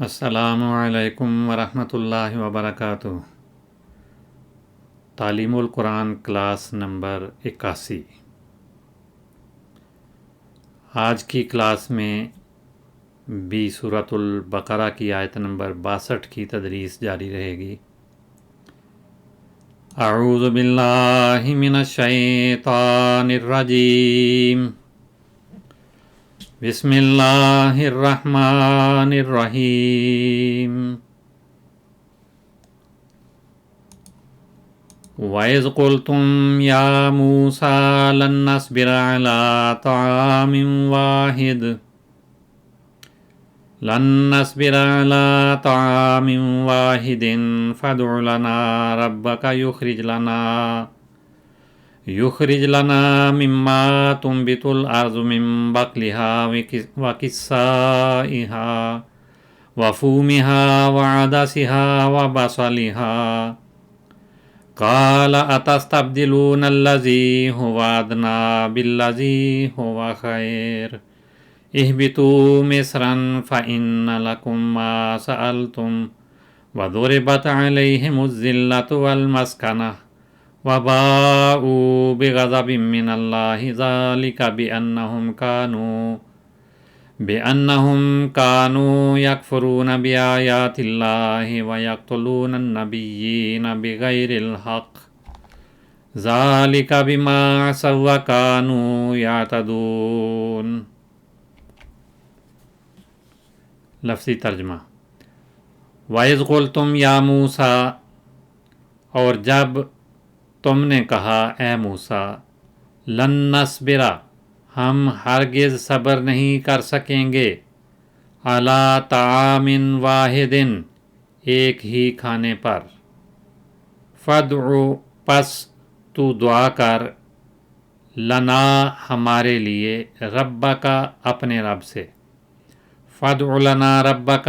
السلام علیکم ورحمۃ اللہ وبرکاتہ۔ تعلیم القرآن کلاس نمبر 81۔ آج کی کلاس میں بھی سورۃ البقرہ کی آیت نمبر 62 کی تدریس جاری رہے گی۔ اعوذ باللہ من الشیطان الرجیم، بسم اللہ الرحمن الرحیم۔ وَإِذْ قُلْتُمْ يَا مُوسَىٰ لَن نَّصْبِرَ عَلَىٰ طَعَامٍ وَاحِدٍ فَادْعُ لَنَا رَبَّكَ يخرج لنا مما تنبت الأرض من بقلها وكسائها وفومها وعدسها وبصلها قال أتستبدلون الذي هو أدنى بالذي هو خير اهبطوا مصرا فإن لكم ما سألتم وضربت عليهم الذلة والمسكنة وباءوا بغضب من الله ذلك بأنهم كانوا يكفرون بآيات الله ويقتلون النبيين بغير الحق ذلك بما عصوا وكانوا يعتدون۔ لفظی ترجمہ۔ وَإِذْ قُلْتُمْ يَا مُوسَىٰ، اور جب تم نے کہا اے موسیٰ، لن نصبر، ہم ہرگز صبر نہیں کر سکیں گے، علی طعام واحد، ایک ہی کھانے پر، فادع، پس تو دعا کر، لنا، ہمارے لیے، ربک، اپنے رب سے، فادع لنا ربک،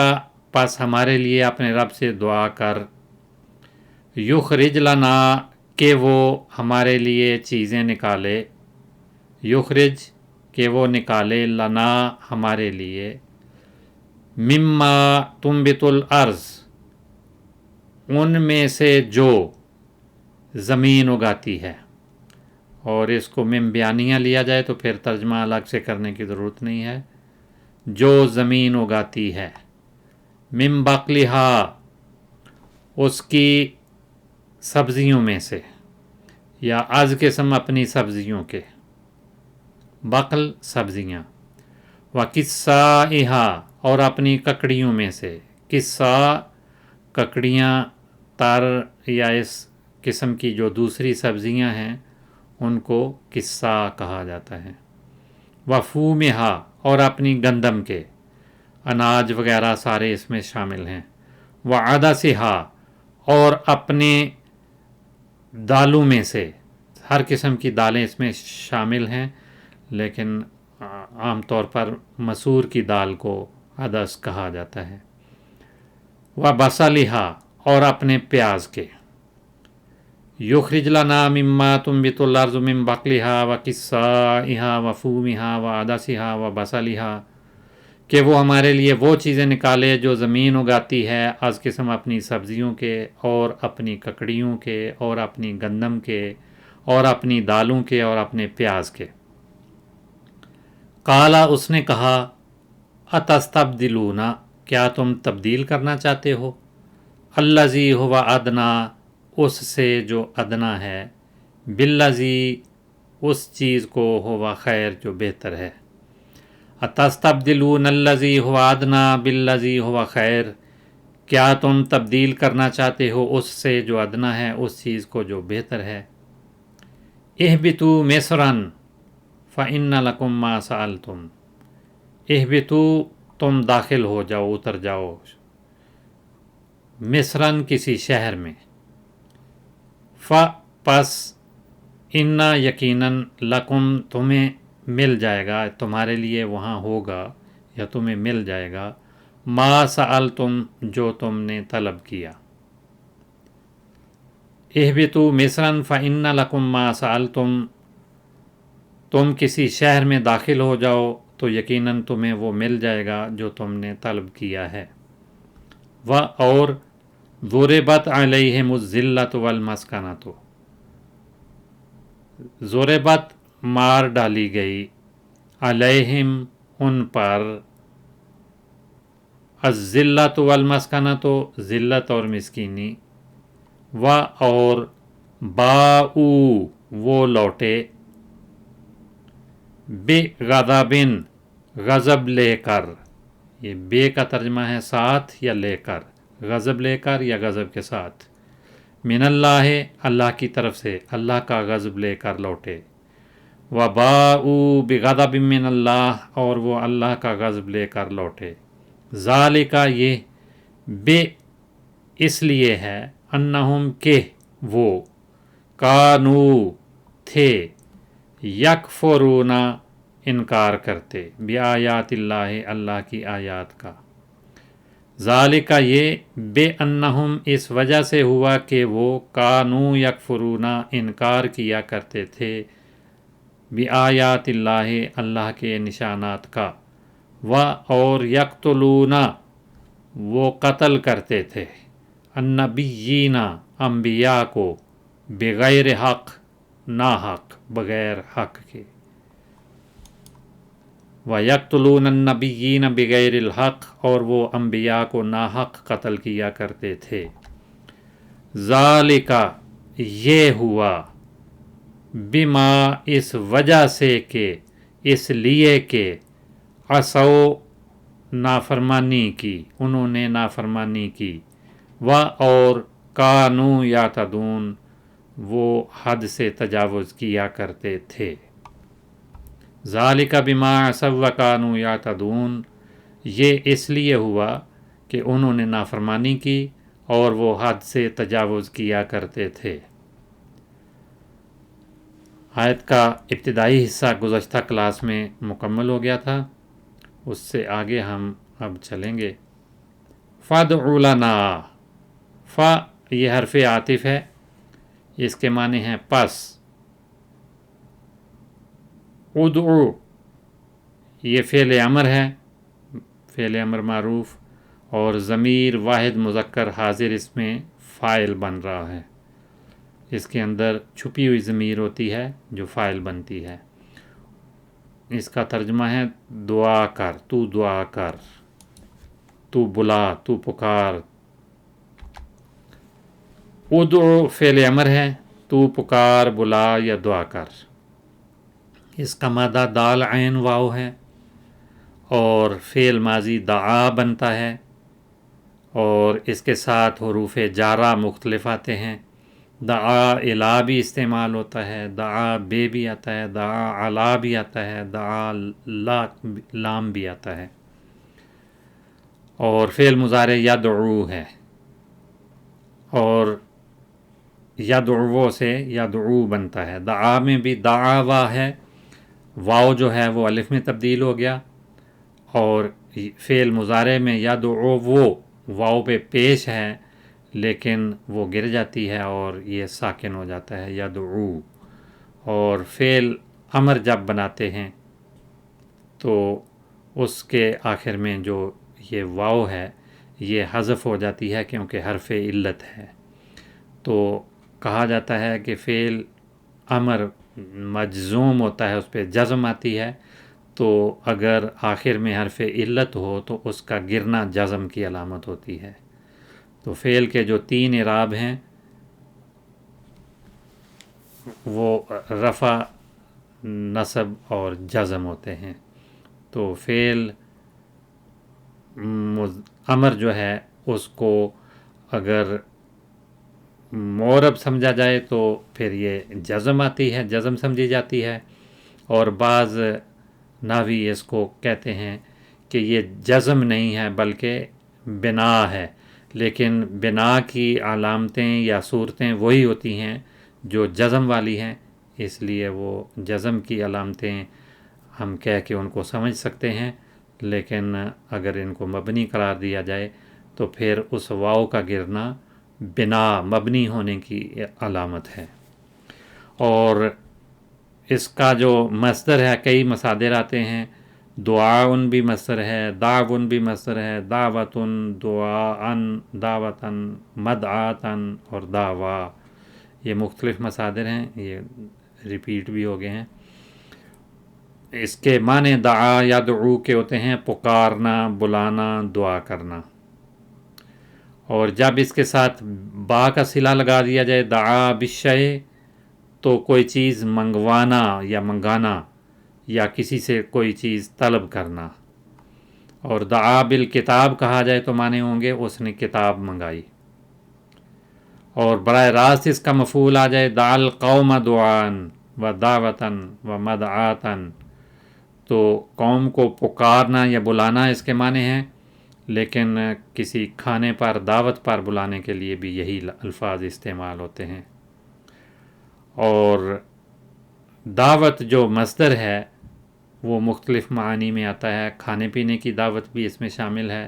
پس ہمارے لیے اپنے رب سے دعا کر، یخرج لنا، کہ وہ ہمارے لیے چیزیں نکالے، یخرج، کہ وہ نکالے، لنا، ہمارے لیے، مما تنبت الارض، ان میں سے جو زمین اگاتی ہے، اور اس کو مم بیانیہ لیا جائے تو پھر ترجمہ الگ سے کرنے کی ضرورت نہیں ہے، جو زمین اگاتی ہے، من بقلہا، اس کی سبزیوں میں سے، یا از قسم اپنی سبزیوں کے، بقل سبزیاں، وَقِسَّائِہَا، اور اپنی ککڑیوں میں سے، قصہ، ککڑیاں، تر یا اس قسم کی جو دوسری سبزیاں ہیں ان کو قصہ کہا جاتا ہے، وَفُومِہَا، اور اپنی گندم کے، اناج وغیرہ سارے اس میں شامل ہیں، وَعَدَسِہَا، اور اپنے دالوں میں سے، ہر قسم کی دالیں اس میں شامل ہیں لیکن عام طور پر مسور کی دال کو عدس کہا جاتا ہے، وَبَصَلِہَا، اور اپنے پیاز کے، یخرج لنا مما تنبت الارض من بقلہا وقصائہا وفومہا وعدسہا وبصلہا، کہ وہ ہمارے لیے وہ چیزیں نکالے جو زمین اگاتی ہے، از قسم اپنی سبزیوں کے، اور اپنی ککڑیوں کے، اور اپنی گندم کے، اور اپنی دالوں کے، اور اپنے پیاز کے۔ قالا، اس نے کہا، اتستبدلون، کیا تم تبدیل کرنا چاہتے ہو، الذی ہو ادنا، اس سے جو ادنا ہے، بالذی، اس چیز کو، ہو خیر، جو بہتر ہے، اتستبدلون الذی ہو ادنا بالذی ہو خیر، کیا تم تبدیل کرنا چاہتے ہو اس سے جو ادنا ہے اس چیز کو جو بہتر ہے، اہبطوا مصرا فإن لکم ما سألتم، اہبطوا، تم داخل ہو جاؤ، اتر جاؤ، مصرن، کسی شہر میں، پس، ان، یقیناً، لکم، تمہیں مل جائے گا، تمہارے لیے وہاں ہوگا یا تمہیں مل جائے گا، ما سألتم، جو تم نے طلب کیا، اہبطوا مصرا فإن لکم ما سألتم، تم کسی شہر میں داخل ہو جاؤ تو یقیناً تمہیں وہ مل جائے گا جو تم نے طلب کیا ہے، و اور ضربت علیہم الذلۃ والمسکنۃ، ضربت مار ڈالی گئی، علیہم ان پر، الذلۃ والمسکنۃ ذلت اور مسکینی، و اور باؤ وہ لوٹے، بغضبن غضب لے کر، یہ بے کا ترجمہ ہے ساتھ یا لے کر، غضب لے کر یا غضب کے ساتھ، من اللہ اللہ کی طرف سے، اللہ کا غضب لے کر لوٹے، وباؤ بغضب من اللہ اور وہ اللہ کا غضب لے کر لوٹے، ذالک یہ بے اس لیے ہے، انہم کہ وہ، کانو تھے، یکفرون انکار کرتے، بآیات اللہ اللہ کی آیات کا، ذالک یہ بے انہم اس وجہ سے ہوا کہ وہ کانو یکفرون انکار کیا کرتے تھے، بآیات اللہ اللہ کے نشانات کا، و اور یقتلون وہ قتل کرتے تھے، النبیین انبیاء کو، بغیر حق ناحق بغیر حق کے، وَيَقْتُلُونَ النَّبِيِّينَ بِغَيْرِ الْحَقِّ اور وہ انبیاء کو ناحق قتل کیا کرتے تھے، ذَالِکَ یہ ہوا، بما اس وجہ سے کہ، اس لیے کہ، عصوا نافرمانی کی، انہوں نے نافرمانی کی، و اور کانو یعتدون وہ حد سے تجاوز کیا کرتے تھے، ذالک بما عصوا وکانوا یعتدون یہ اس لیے ہوا کہ انہوں نے نافرمانی کی اور وہ حد سے تجاوز کیا کرتے تھے۔ آیت کا ابتدائی حصہ گزشتہ کلاس میں مکمل ہو گیا تھا، اس سے آگے ہم اب چلیں گے۔ فَادْعُ لَنَا، فا یہ حرف عاطف ہے، اس کے معنی ہیں پس، ادعو یہ فعل امر ہے، فعل امر معروف، اور ضمیر واحد مذکر حاضر اس میں فاعل بن رہا ہے، اس کے اندر چھپی ہوئی ضمیر ہوتی ہے جو فاعل بنتی ہے، اس کا ترجمہ ہے دعا کر، تو دعا کر، تو بلا، تو پکار۔ ادعو فعل امر ہے، تو پکار، بلا یا دعا کر، اس کا مادہ دال عین واو ہے، اور فعل ماضی دعا بنتا ہے، اور اس کے ساتھ حروف جارہ مختلف آتے ہیں، دعا الا بھی استعمال ہوتا ہے، دعا بے بھی آتا ہے، دعا علا بھی آتا ہے، دعا لام بھی آتا ہے، اور فعل مضارع یدعو ہے، اور یدعو سے یدعو بنتا ہے، دعا میں بھی دعوا ہے، واو جو ہے وہ الف میں تبدیل ہو گیا، اور فعل مضارع میں یدعو وہ واو پہ پیش ہے لیکن وہ گر جاتی ہے اور یہ ساکن ہو جاتا ہے یدعو، اور فعل امر جب بناتے ہیں تو اس کے آخر میں جو یہ واو ہے یہ حذف ہو جاتی ہے کیونکہ حرف علت ہے، تو کہا جاتا ہے کہ فعل امر مجزوم ہوتا ہے، اس پہ جزم آتی ہے، تو اگر آخر میں حرف علت ہو تو اس کا گرنا جزم کی علامت ہوتی ہے۔ تو فعل کے جو 3 اعراب ہیں وہ رفع، نصب اور جزم ہوتے ہیں، تو فعل امر جو ہے اس کو اگر معرب سمجھا جائے تو پھر یہ جزم آتی ہے، جزم سمجھی جاتی ہے، اور بعض نحوی اس کو کہتے ہیں کہ یہ جزم نہیں ہے بلکہ بنا ہے، لیکن بنا کی علامتیں یا صورتیں وہی ہوتی ہیں جو جزم والی ہیں، اس لیے وہ جزم کی علامتیں ہم کہہ کے ان کو سمجھ سکتے ہیں، لیکن اگر ان کو مبنی قرار دیا جائے تو پھر اس واو کا گرنا بنا مبنی ہونے کی علامت ہے۔ اور اس کا جو مصدر ہے، کئی مصادر آتے ہیں دعاؤن بھی مصدر ہے، دعون بھی مصدر ہے، دعوتن، دعاً، دعوتاً، مدعاتاً اور دعوا، یہ مختلف مصادر ہیں، یہ ریپیٹ بھی ہو گئے ہیں۔ اس کے معنی دعا یا دعو کے ہوتے ہیں پکارنا، بلانا، دعا کرنا، اور جب اس کے ساتھ با کا صلہ لگا دیا جائے دعا بالشیء تو کوئی چیز منگوانا یا منگانا یا کسی سے کوئی چیز طلب کرنا، اور دعا بالکتاب کہا جائے تو معنی ہوں گے اس نے کتاب منگائی، اور براہ راست اس کا مفعول آ جائے دعا القوم دعاً و دعوتاً و مدعاتاً تو قوم کو پکارنا یا بلانا اس کے معنی ہیں، لیکن کسی کھانے پر دعوت پر بلانے کے لیے بھی یہی الفاظ استعمال ہوتے ہیں۔ اور دعوت جو مصدر ہے وہ مختلف معانی میں آتا ہے، کھانے پینے کی دعوت بھی اس میں شامل ہے،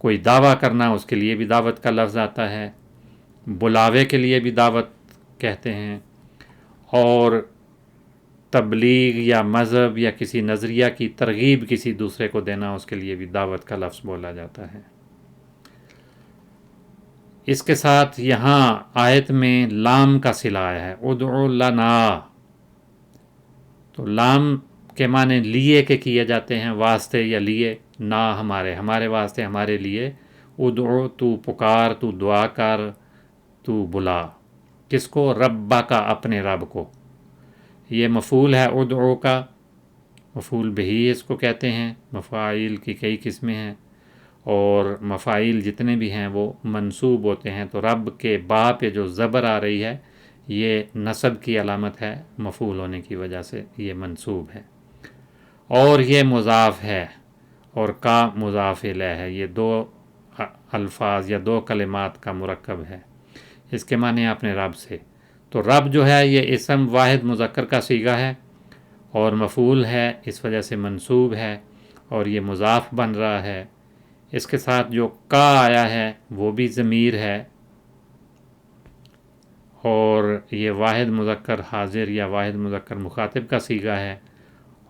کوئی دعویٰ کرنا اس کے لیے بھی دعوت کا لفظ آتا ہے، بلاوے کے لیے بھی دعوت کہتے ہیں، اور تبلیغ یا مذہب یا کسی نظریہ کی ترغیب کسی دوسرے کو دینا اس کے لیے بھی دعوت کا لفظ بولا جاتا ہے۔ اس کے ساتھ یہاں آیت میں لام کا صلہ آیا ہے، ادعو لنا، تو لام کے معنی لیے کے کیے جاتے ہیں، واسطے یا لیے، نا ہمارے واسطے، ہمارے لیے، ادعو تو پکار، تو دعا کر، تو بلا، کس کو؟ ربا کا، اپنے رب کو۔ یہ مفعول ہے ادعو کا، مفعول بہی اس کو کہتے ہیں، مفاعیل کی کئی قسمیں ہیں، اور مفاعیل جتنے بھی ہیں وہ منصوب ہوتے ہیں، تو رب کے با پہ جو زبر آ رہی ہے یہ نصب کی علامت ہے، مفعول ہونے کی وجہ سے یہ منصوب ہے، اور یہ مضاف ہے، اور کا مضاف الیہ ہے، یہ دو الفاظ یا دو کلمات کا مرکب ہے، اس کے معنی اپنے رب سے۔ تو رب جو ہے یہ اسم واحد مذکر کا صیغہ ہے اور مفعول ہے، اس وجہ سے منصوب ہے، اور یہ مضاف بن رہا ہے۔ اس کے ساتھ جو کا آیا ہے وہ بھی ضمیر ہے، اور یہ واحد مذکر حاضر یا واحد مذکر مخاطب کا صیغہ ہے،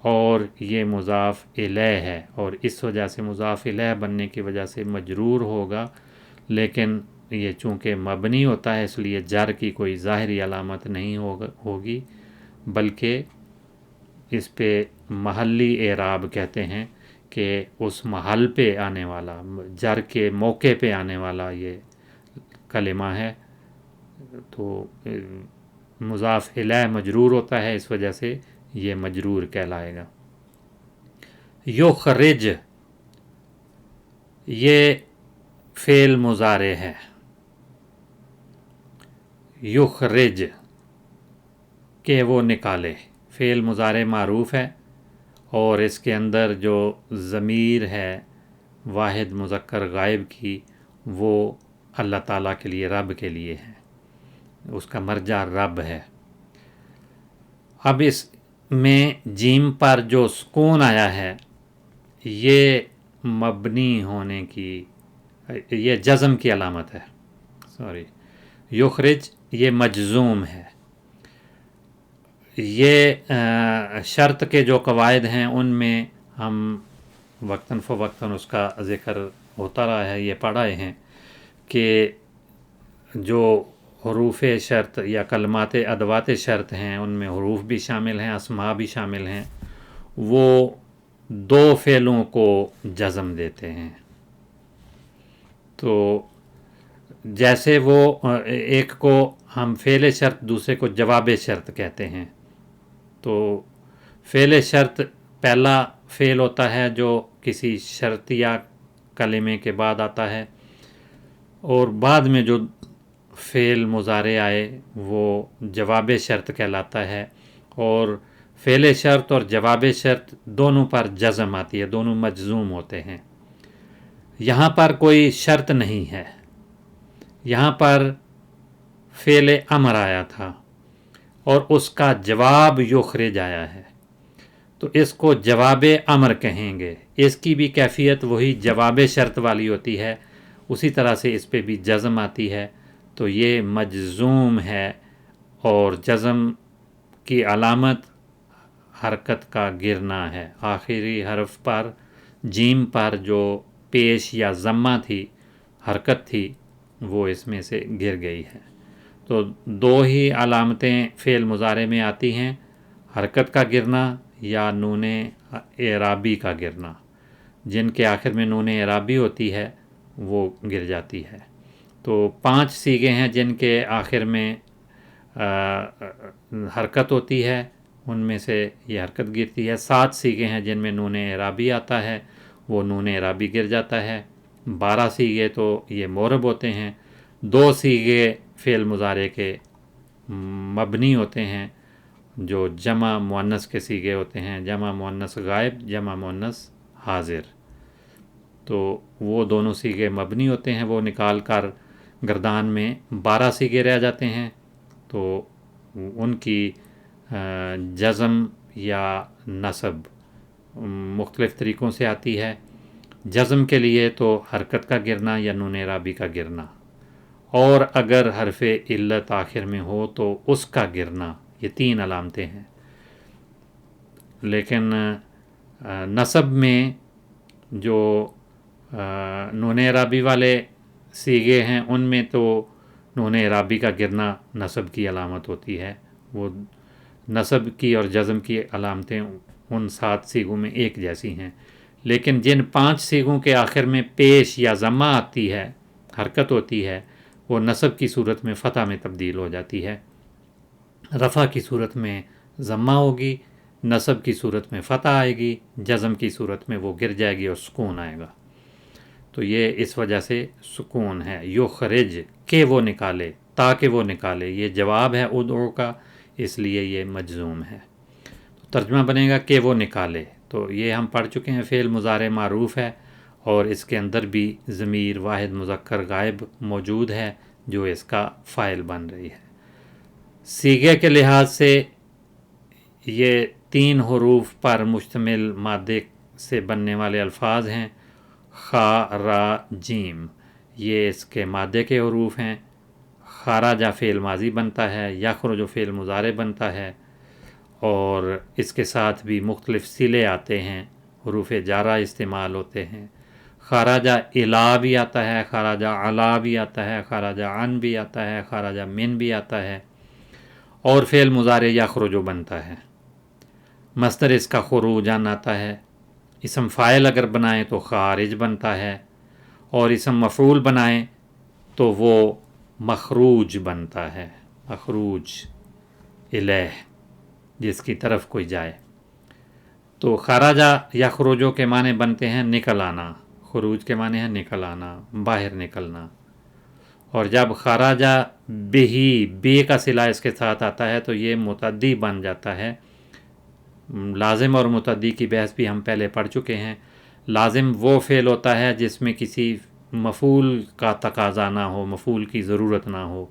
اور یہ مضاف الیہ ہے، اور اس وجہ سے مضاف الیہ بننے کی وجہ سے مجرور ہوگا، لیکن یہ چونکہ مبنی ہوتا ہے اس لیے جر کی کوئی ظاہری علامت نہیں ہوگی، بلکہ اس پہ محلی اعراب کہتے ہیں کہ اس محل پہ آنے والا، جر کے موقع پہ آنے والا یہ کلمہ ہے، تو مضاف الیہ مجرور ہوتا ہے، اس وجہ سے یہ مجرور کہلائے گا۔ یخرج، یہ فعل مضارع ہے، یخرج کہ وہ نکالے، فعل مضارع معروف ہے، اور اس کے اندر جو ضمیر ہے واحد مذکر غائب کی وہ اللہ تعالیٰ کے لیے، رب کے لیے ہے، اس کا مرجع رب ہے۔ اب اس میں جیم پر جو سکون آیا ہے یہ مبنی ہونے کی، یہ جزم کی علامت ہے، یخرج یہ مجزوم ہے۔ یہ شرط کے جو قواعد ہیں ان میں ہم وقتاً فوقتاً اس کا ذکر ہوتا رہا ہے، یہ پڑھائے ہیں کہ جو حروف شرط یا کلمات ادوات شرط ہیں ان میں حروف بھی شامل ہیں، اسماء بھی شامل ہیں، وہ دو فعلوں کو جزم دیتے ہیں۔ تو جیسے وہ ایک کو ہم فعل شرط، دوسرے کو جواب شرط کہتے ہیں، تو فعل شرط پہلا فعل ہوتا ہے جو کسی شرطیہ کلمے کے بعد آتا ہے، اور بعد میں جو فعل مضارع آئے وہ جواب شرط کہلاتا ہے، اور فعل شرط اور جواب شرط دونوں پر جزم آتی ہے، دونوں مجزوم ہوتے ہیں۔ یہاں پر کوئی شرط نہیں ہے، یہاں پر فعل امر آیا تھا اور اس کا جواب یخرج آیا ہے، تو اس کو جواب امر کہیں گے، اس کی بھی کیفیت وہی جواب شرط والی ہوتی ہے، اسی طرح سے اس پہ بھی جزم آتی ہے، تو یہ مجزوم ہے، اور جزم کی علامت حرکت کا گرنا ہے، آخری حرف پر جیم پر جو پیش یا ضمہ تھی، حرکت تھی، وہ اس میں سے گر گئی ہے۔ تو دو ہی علامتیں فعل مضارع میں آتی ہیں، حرکت کا گرنا یا نون اعرابی کا گرنا۔ جن کے آخر میں نون اعرابی ہوتی ہے وہ گر جاتی ہے۔ تو 5 صیغے ہیں جن کے آخر میں حرکت ہوتی ہے، ان میں سے یہ حرکت گرتی ہے۔ 7 صیغے ہیں جن میں نون اعرابی آتا ہے، وہ نون اعرابی گر جاتا ہے۔ 12 صیغے تو یہ مورب ہوتے ہیں۔ 2 صیغے فعل مضارع کے مبنی ہوتے ہیں جو جمع مؤنث کے صیغے ہوتے ہیں، جمع مؤنث غائب، جمع مؤنث حاضر۔ تو وہ دونوں صیغے مبنی ہوتے ہیں، وہ نکال کر گردان میں 12 صیغے رہ جاتے ہیں۔ تو ان کی جزم یا نصب مختلف طریقوں سے آتی ہے۔ جزم کے لیے تو حرکت کا گرنا یا نون اعرابی کا گرنا، اور اگر حرف علت آخر میں ہو تو اس کا گرنا، یہ 3 علامتیں ہیں۔ لیکن نصب میں جو نون اعرابی والے صیغے ہیں ان میں تو نون اعرابی کا گرنا نصب کی علامت ہوتی ہے۔ وہ نصب کی اور جزم کی علامتیں ان 7 صیغوں میں ایک جیسی ہیں۔ لیکن جن 5 صیغوں کے آخر میں پیش یا ضمہ آتی ہے، حرکت ہوتی ہے، وہ نصب کی صورت میں فتح میں تبدیل ہو جاتی ہے، رفع کی صورت میں ضمہ ہوگی، نصب کی صورت میں فتح آئے گی، جزم کی صورت میں وہ گر جائے گی اور سکون آئے گا۔ تو یہ اس وجہ سے سکون ہے۔ یخرج کہ وہ نکالے، تاکہ وہ نکالے، یہ جواب ہے ادعو کا، اس لیے یہ مجزوم ہے۔ تو ترجمہ بنے گا کہ وہ نکالے۔ تو یہ ہم پڑھ چکے ہیں، فعل مضارع معروف ہے اور اس کے اندر بھی ضمیر واحد مذکر غائب موجود ہے جو اس کا فاعل بن رہی ہے۔ صیغے کے لحاظ سے یہ 3 حروف پر مشتمل مادے سے بننے والے الفاظ ہیں۔ خا، را، جیم، یہ اس کے مادے کے حروف ہیں۔ خارجہ فعل ماضی بنتا ہے، یخرج فعل مضارع بنتا ہے، اور اس کے ساتھ بھی مختلف صلے آتے ہیں، حروف جارہ استعمال ہوتے ہیں۔ خارجہ الا بھی آتا ہے، خارجہ علا بھی آتا ہے، خارجہ عن بھی آتا ہے، خارجہ من بھی آتا ہے، اور فعل مضارع یخرج بنتا ہے۔ مصدر اس کا خروجن آتا ہے۔ اسم فاعل اگر بنائیں تو خارج بنتا ہے، اور اسم مفعول بنائیں تو وہ مخروج بنتا ہے، مخروج الیہ، جس کی طرف کوئی جائے۔ تو خارجہ یخرجو کے معنی بنتے ہیں نکل آنا، خروج کے معنی ہے نکل آنا، باہر نکلنا۔ اور جب خارجہ بہی، بے کا صلہ اس کے ساتھ آتا ہے تو یہ متعدی بن جاتا ہے۔ لازم اور متعدی کی بحث بھی ہم پہلے پڑھ چکے ہیں۔ لازم وہ فعل ہوتا ہے جس میں کسی مفعول کا تقاضا نہ ہو، مفعول کی ضرورت نہ ہو،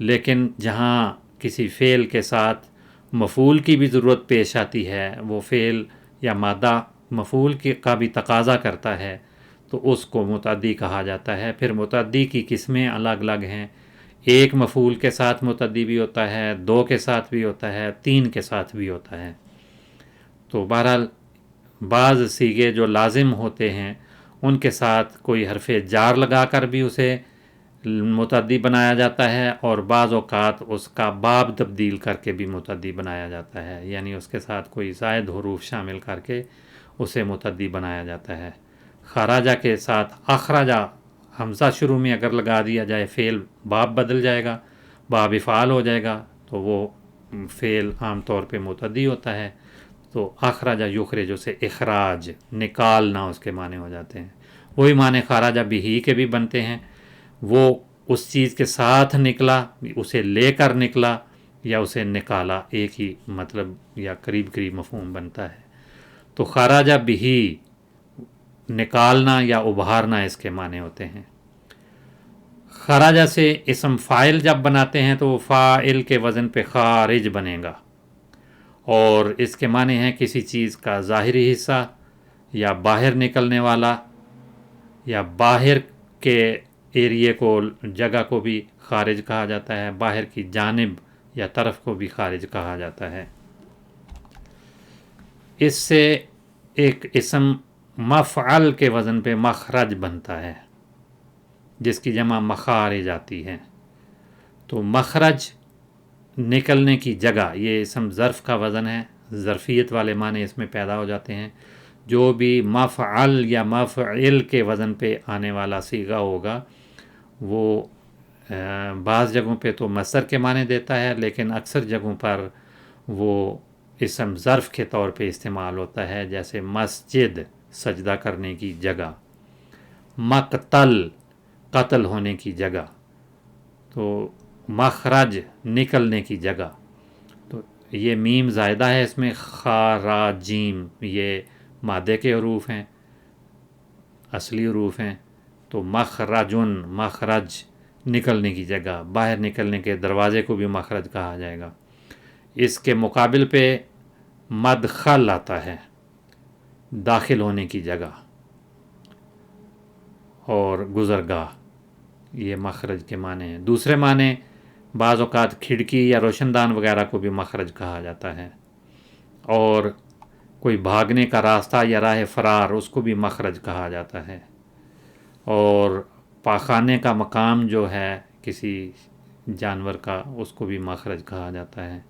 لیکن جہاں کسی فعل کے ساتھ مفعول کی بھی ضرورت پیش آتی ہے، وہ فعل یا مادہ مفعول کا بھی تقاضا کرتا ہے، تو اس کو متعدی کہا جاتا ہے۔ پھر متعدی کی قسمیں الگ الگ ہیں، ایک مفعول کے ساتھ متعدی بھی ہوتا ہے، 2 کے ساتھ بھی ہوتا ہے، 3 کے ساتھ بھی ہوتا ہے۔ تو بہرحال بعض صیغے جو لازم ہوتے ہیں ان کے ساتھ کوئی حرف جار لگا کر بھی اسے متعدی بنایا جاتا ہے، اور بعض اوقات اس کا باب تبدیل کر کے بھی متعدی بنایا جاتا ہے، یعنی اس کے ساتھ کوئی زائد حروف شامل کر کے اسے متعدی بنایا جاتا ہے۔ خارجہ کے ساتھ اخرجہ حمزہ شروع میں اگر لگا دیا جائے، فعل باب بدل جائے گا، باب افعال ہو جائے گا، تو وہ فعل عام طور پہ متعدی ہوتا ہے۔ تو اخرجہ یخرج سے اخراج، نکالنا اس کے معنی ہو جاتے ہیں۔ وہی معنی خارجہ بھی کے بھی بنتے ہیں، وہ اس چیز کے ساتھ نکلا، اسے لے کر نکلا یا اسے نکالا، ایک ہی مطلب یا قریب قریب مفہوم بنتا ہے۔ تو خارجہ بھی نکالنا یا ابھارنا اس کے معنی ہوتے ہیں۔ خارجہ سے اسم فاعل جب بناتے ہیں تو وہ فاعل کے وزن پہ خارج بنے گا، اور اس کے معنی ہیں کسی چیز کا ظاہری حصہ یا باہر نکلنے والا، یا باہر کے ایریے کو، جگہ کو بھی خارج کہا جاتا ہے، باہر کی جانب یا طرف کو بھی خارج کہا جاتا ہے۔ اس سے ایک اسم مفعل کے وزن پہ مخرج بنتا ہے جس کی جمع مخارج آتی ہے. تو مخرج نکلنے کی جگہ، یہ اسم ظرف کا وزن ہے، ظرفیت والے معنی اس میں پیدا ہو جاتے ہیں. جو بھی مفعل یا مفعل کے وزن پہ آنے والا صیغہ ہوگا وہ بعض جگہوں پہ تو مصدر کے معنی دیتا ہے، لیکن اکثر جگہوں پر وہ اسم ظرف کے طور پہ استعمال ہوتا ہے، جیسے مسجد سجدہ کرنے کی جگہ، مقتل قتل ہونے کی جگہ، تو مخرج نکلنے کی جگہ. تو یہ میم زائدہ ہے اس میں، خا را جیم یہ مادے کے حروف ہیں، اصلی حروف ہیں. تو مخرجن مخرج نکلنے کی جگہ، باہر نکلنے کے دروازے کو بھی مخرج کہا جائے گا. اس کے مقابل پہ مدخل آتا ہے، داخل ہونے کی جگہ اور گزرگاہ، یہ مخرج کے معنی ہیں. دوسرے معنی بعض اوقات کھڑکی یا روشن دان وغیرہ کو بھی مخرج کہا جاتا ہے، اور کوئی بھاگنے کا راستہ یا راہ فرار اس کو بھی مخرج کہا جاتا ہے، اور پاخانے کا مقام جو ہے کسی جانور کا اس کو بھی مخرج کہا جاتا ہے.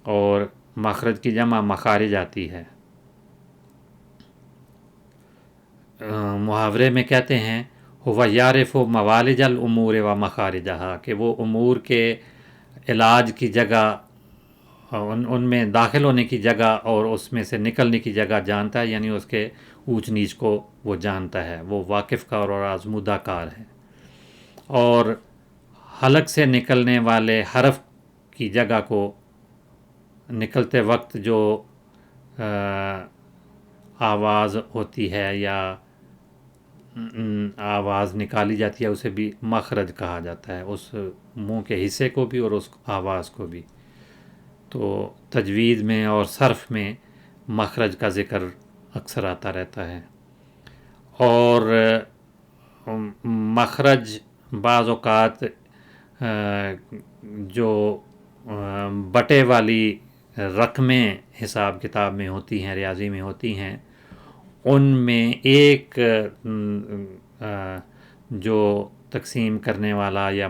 اور مخرج کی جمع مخارج آتی ہے. محاورے میں کہتے ہیں ہوا یعرف موالج الامور و مخارجہا، کہ وہ امور کے علاج کی جگہ، ان میں داخل ہونے کی جگہ اور اس میں سے نکلنے کی جگہ جانتا ہے، یعنی اس کے اونچ نیچ کو وہ جانتا ہے، وہ واقف کار اور آزمودہ کار ہے. اور حلق سے نکلنے والے حرف کی جگہ کو نکلتے وقت جو آواز ہوتی ہے یا آواز نکالی جاتی ہے اسے بھی مخرج کہا جاتا ہے، اس منہ کے حصے کو بھی اور اس آواز کو بھی. تو تجوید میں اور صرف میں مخرج کا ذکر اکثر آتا رہتا ہے. اور مخرج بعض اوقات جو بٹے والی رقمیں حساب کتاب میں ہوتی ہیں، ریاضی میں ہوتی ہیں، ان میں ایک جو تقسیم کرنے والا یا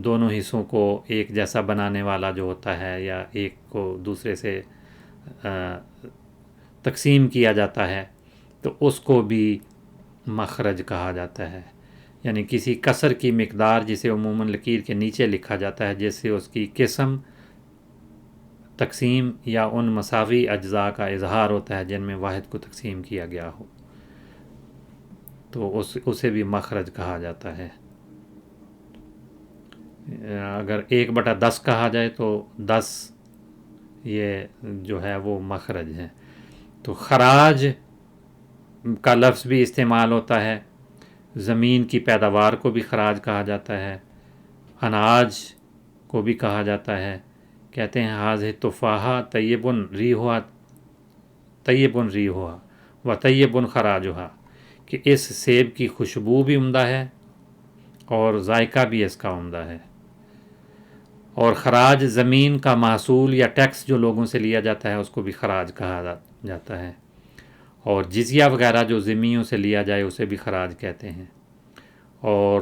دونوں حصوں کو ایک جیسا بنانے والا جو ہوتا ہے، یا ایک کو دوسرے سے تقسیم کیا جاتا ہے، تو اس کو بھی مخرج کہا جاتا ہے. یعنی کسی کسر کی مقدار جسے عموماً لکیر کے نیچے لکھا جاتا ہے، جس سے اس کی قسم، تقسیم یا ان مساوی اجزاء کا اظہار ہوتا ہے جن میں واحد کو تقسیم کیا گیا ہو، تو اسے بھی مخرج کہا جاتا ہے. اگر 1/10 کہا جائے تو 10 یہ جو ہے وہ مخرج ہے. تو خراج کا لفظ بھی استعمال ہوتا ہے، زمین کی پیداوار کو بھی خراج کہا جاتا ہے، اناج کو بھی کہا جاتا ہے. کہتے ہیں حاضر تفاحہ طیبن ریحہ طیبن ریحہ و طیبن خراجہا، کہ اس سیب کی خوشبو بھی عمدہ ہے اور ذائقہ بھی اس کا عمدہ ہے. اور خراج زمین کا محصول یا ٹیکس جو لوگوں سے لیا جاتا ہے اس کو بھی خراج کہا جاتا ہے. اور جزیہ وغیرہ جو ذمیوں سے لیا جائے اسے بھی خراج کہتے ہیں. اور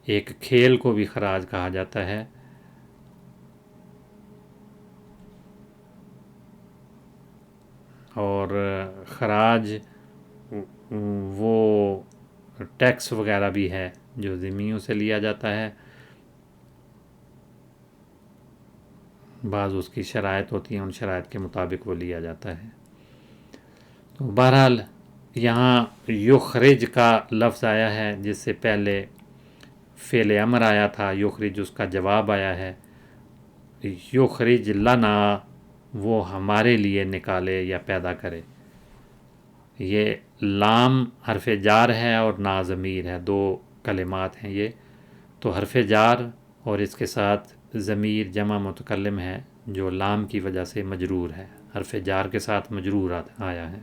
ایک کھیل کو بھی خراج کہا جاتا ہے. اور خراج وہ ٹیکس وغیرہ بھی ہے جو ذمیوں سے لیا جاتا ہے، بعض اس کی شرائط ہوتی ہیں، ان شرائط کے مطابق وہ لیا جاتا ہے. تو بہرحال یہاں یخرج کا لفظ آیا ہے، جس سے پہلے فعل امر آیا تھا، یخرج اس کا جواب آیا ہے. یخرج لنا وہ ہمارے لیے نکالے یا پیدا کرے. یہ لام حرف جار ہے اور نا ضمیر ہے، 2 کلمات ہیں یہ. تو حرف جار اور اس کے ساتھ ضمیر جمع متکلم ہے جو لام کی وجہ سے مجرور ہے، حرف جار کے ساتھ مجرور آیا ہے.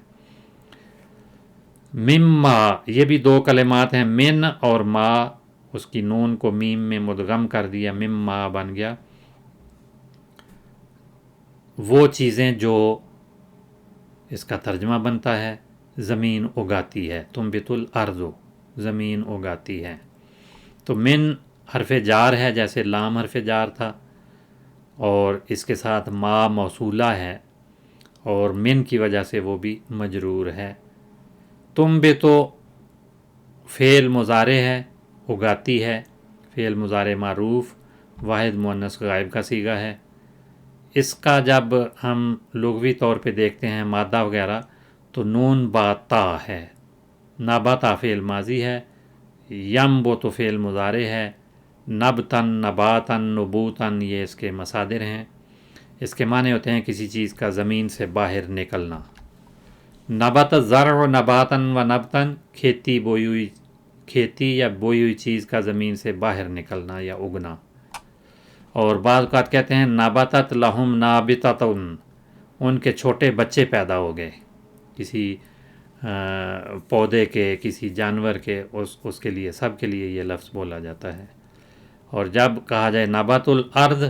مما یہ بھی 2 کلمات ہیں، من اور ما، اس کی نون کو میم میں مدغم کر دیا، مما بن گیا. وہ چیزیں جو اس کا ترجمہ بنتا ہے زمین اگاتی ہے، تنبت الارض زمین اگاتی ہے. تو من حرف جار ہے، جیسے لام حرف جار تھا، اور اس کے ساتھ ما موصولہ ہے، اور من کی وجہ سے وہ بھی مجرور ہے. تنبت فعل مضارع ہے، اگاتی ہے، فعل مضارع معروف، واحد مؤنث غائب کا صیغہ ہے. اس کا جب ہم لغوی طور پہ دیکھتے ہیں مادہ وغیرہ تو نون با تا ہے. نبتا فعل ماضی ہے، یم بو تو فعل مضارع ہے، نبتن نباتن نبوتن یہ اس کے مصادر ہیں. اس کے معنی ہوتے ہیں کسی چیز کا زمین سے باہر نکلنا. نبت الزرع نباتن و نبتن کھیتی بوئی ہوئی، کھیتی یا بوئی ہوئی چیز کا زمین سے باہر نکلنا یا اگنا. اور بعض اوقات کہتے ہیں نبتت لہم نابتتن، ان کے چھوٹے بچے پیدا ہو گئے کسی پودے کے، کسی جانور کے، اس کے لیے، سب کے لیے یہ لفظ بولا جاتا ہے. اور جب کہا جائے نبات الارض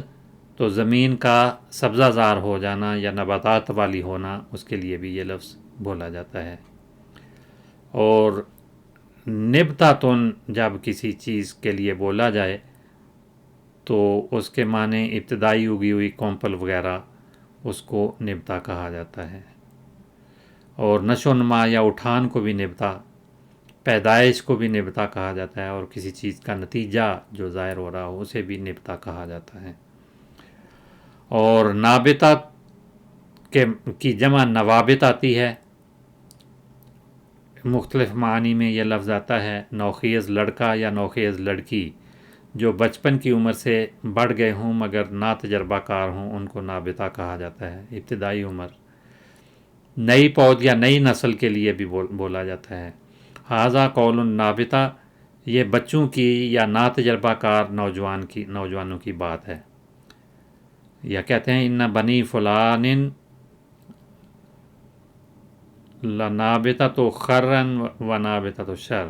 تو زمین کا سبزہ زار ہو جانا یا نباتات والی ہونا، اس کے لیے بھی یہ لفظ بولا جاتا ہے. اور نبتاتن جب کسی چیز کے لیے بولا جائے تو اس کے معنی ابتدائی اگی ہوئی کومپل وغیرہ، اس کو نبتا کہا جاتا ہے. اور نشو و نما یا اٹھان کو بھی نبتا، پیدائش کو بھی نبتا کہا جاتا ہے، اور کسی چیز کا نتیجہ جو ظاہر ہو رہا ہو اسے بھی نبتا کہا جاتا ہے. اور نابتا کی جمع نوابت آتی ہے، مختلف معنی میں یہ لفظ آتا ہے. نوخیز لڑکا یا نوخیز لڑکی جو بچپن کی عمر سے بڑھ گئے ہوں مگر نا تجربہ کار ہوں، ان کو نابتا کہا جاتا ہے، ابتدائی عمر. نئی پود یا نئی نسل کے لیے بھی بولا جاتا ہے. حاذا قول النابتا، یہ بچوں کی یا نا تجربہ کار نوجوانوں کی بات ہے. یا کہتے ہیں ان بنی فلان لنابتۃ خرن و نابتۃ شر،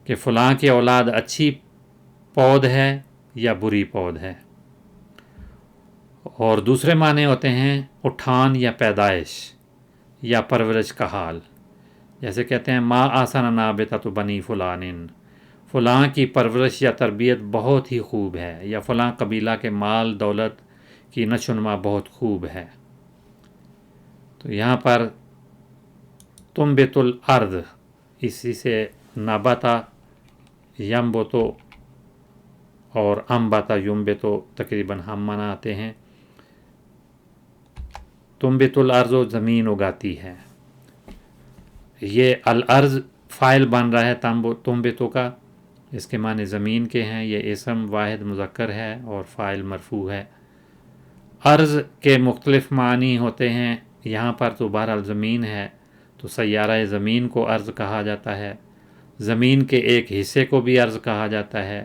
کہ فلاں کی اولاد اچھی پود ہے یا بری پود ہے. اور دوسرے معنی ہوتے ہیں اٹھان یا پیدائش یا پرورش کا حال، جیسے کہتے ہیں ما آسن نابتۃ بنی فلان، فلاں کی پرورش یا تربیت بہت ہی خوب ہے، یا فلاں قبیلہ کے مال دولت کی نشو و نما بہت خوب ہے. تو یہاں پر تنبت الارض، اسی سے نبتا، یمبتو اور امبتا یمبتو تقریباً ہم معنی آتے ہیں. تنبت الارض زمین اگاتی ہے. یہ الارض فاعل بن رہا ہے تنبتو کا، اس کے معنی زمین کے ہیں. یہ اسم واحد مذکر ہے اور فاعل مرفوع ہے. ارض کے مختلف معنی ہوتے ہیں، یہاں پر تو بہرحال زمین ہے تو سیارہ زمین کو ارض کہا جاتا ہے. زمین کے ایک حصے کو بھی ارض کہا جاتا ہے،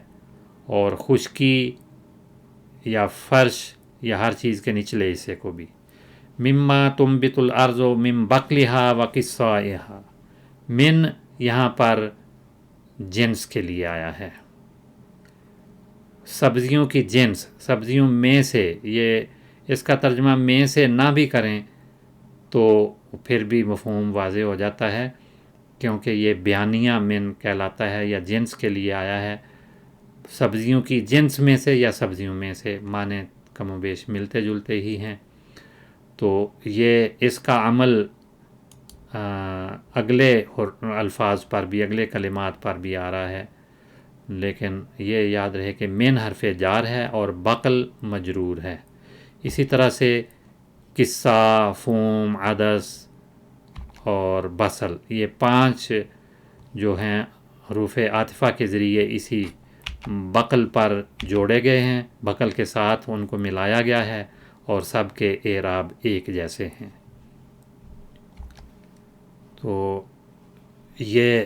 اور خشکی یا فرش یا ہر چیز کے نچلے حصے کو بھی. مما تنبت الارض من بقلها و قصائها، من یہاں پر جنس کے لیے آیا ہے، سبزیوں کی جنس، سبزیوں میں سے. یہ اس کا ترجمہ میں سے نہ بھی کریں تو پھر بھی مفہوم واضح ہو جاتا ہے، کیونکہ یہ بیانیہ من کہلاتا ہے یا جنس کے لیے آیا ہے. سبزیوں کی جنس میں سے یا سبزیوں میں سے، معنی کم و بیش ملتے جلتے ہی ہیں. تو یہ اس کا عمل اگلے الفاظ پر بھی، اگلے کلمات پر بھی آ رہا ہے، لیکن یہ یاد رہے کہ من حرف جار ہے اور بقل مجرور ہے. اسی طرح سے قصہ، فوم، عدس اور بصل، یہ 5 جو ہیں حروف عاطفہ کے ذریعے اسی بقل پر جوڑے گئے ہیں، بقل کے ساتھ ان کو ملایا گیا ہے، اور سب کے اعراب ایک جیسے ہیں. تو یہ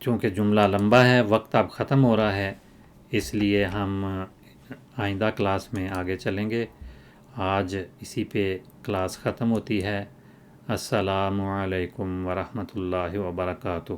چونکہ جملہ لمبا ہے، وقت اب ختم ہو رہا ہے، اس لیے ہم آئندہ کلاس میں آگے چلیں گے. آج اسی پہ کلاس ختم ہوتی ہے. السلام علیکم ورحمۃ اللہ وبرکاتہ.